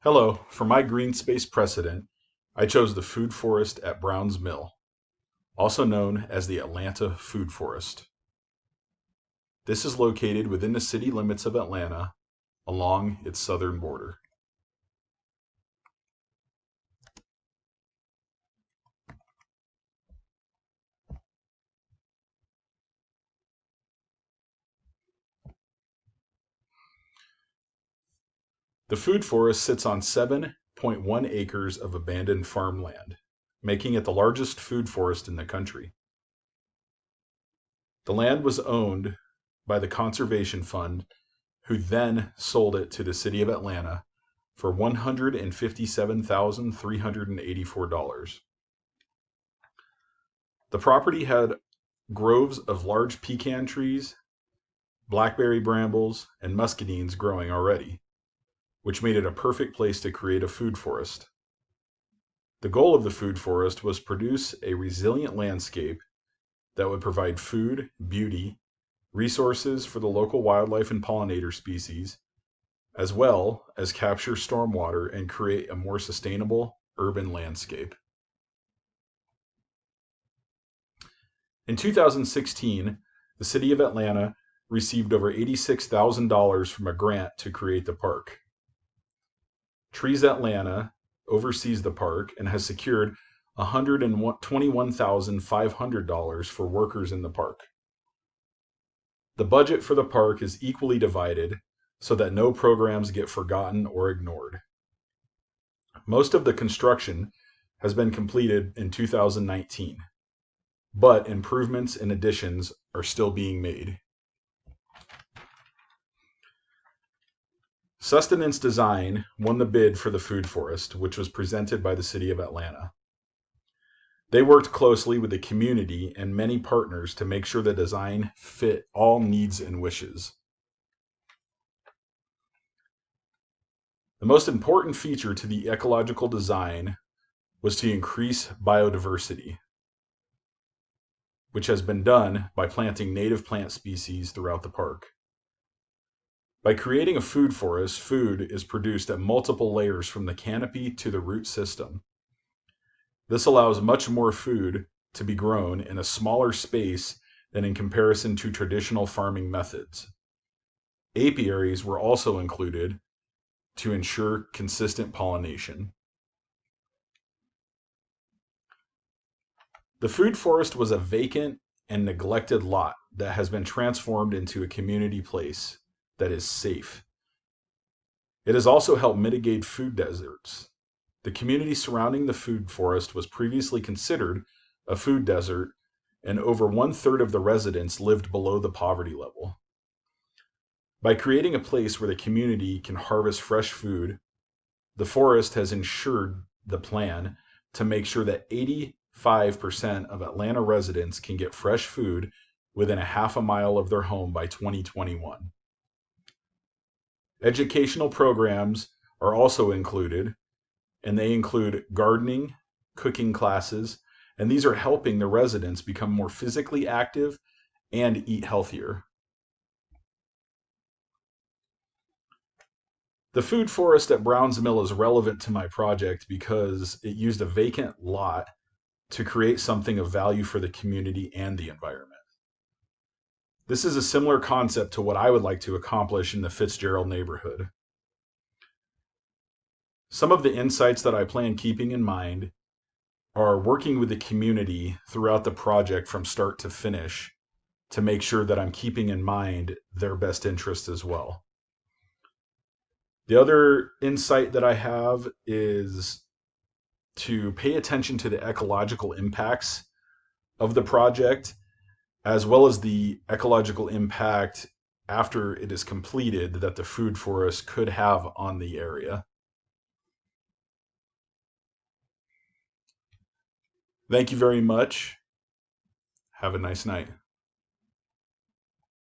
Hello, for my green space precedent, I chose the food forest at Browns Mill, also known as the Atlanta Food Forest. This is located within the city limits of Atlanta along its southern border. The food forest sits on 7.1 acres of abandoned farmland, making it the largest food forest in the country. The land was owned by the Conservation Fund, who then sold it to the city of Atlanta for $157,384. The property had groves of large pecan trees, blackberry brambles, and muscadines growing already, which made it a perfect place to create a food forest. The goal of the food forest was to produce a resilient landscape that would provide food, beauty, resources for the local wildlife and pollinator species, as well as capture stormwater and create a more sustainable urban landscape. In 2016, the city of Atlanta received over $86,000 from a grant to create the park. Trees Atlanta oversees the park and has secured $121,500 for workers in the park. The budget for the park is equally divided so that no programs get forgotten or ignored. Most of the construction has been completed in 2019, but improvements and additions are still being made. Sustenance Design won the bid for the food forest, which was presented by the city of Atlanta. They worked closely with the community and many partners to make sure the design fit all needs and wishes. The most important feature to the ecological design was to increase biodiversity, which has been done by planting native plant species throughout the park. By creating a food forest, food is produced at multiple layers from the canopy to the root system. This allows much more food to be grown in a smaller space than in comparison to traditional farming methods. Apiaries were also included to ensure consistent pollination. The food forest was a vacant and neglected lot that has been transformed into a community place that is safe. It has also helped mitigate food deserts. The community surrounding the food forest was previously considered a food desert, and over 1/3 of the residents lived below the poverty level. By creating a place where the community can harvest fresh food, the forest has ensured the plan to make sure that 85% of Atlanta residents can get fresh food within a half a mile of their home by 2021. Educational programs are also included, and they include gardening, cooking classes, and these are helping the residents become more physically active and eat healthier. The food forest at Browns Mill is relevant to my project because it used a vacant lot to create something of value for the community and the environment. This is a similar concept to what I would like to accomplish in the Fitzgerald neighborhood. Some of the insights that I plan keeping in mind are working with the community throughout the project from start to finish to make sure that I'm keeping in mind their best interest as well. The other insight that I have is to pay attention to the ecological impacts of the project, as well as the ecological impact after it is completed that the food forest could have on the area. Thank you very much. Have a nice night.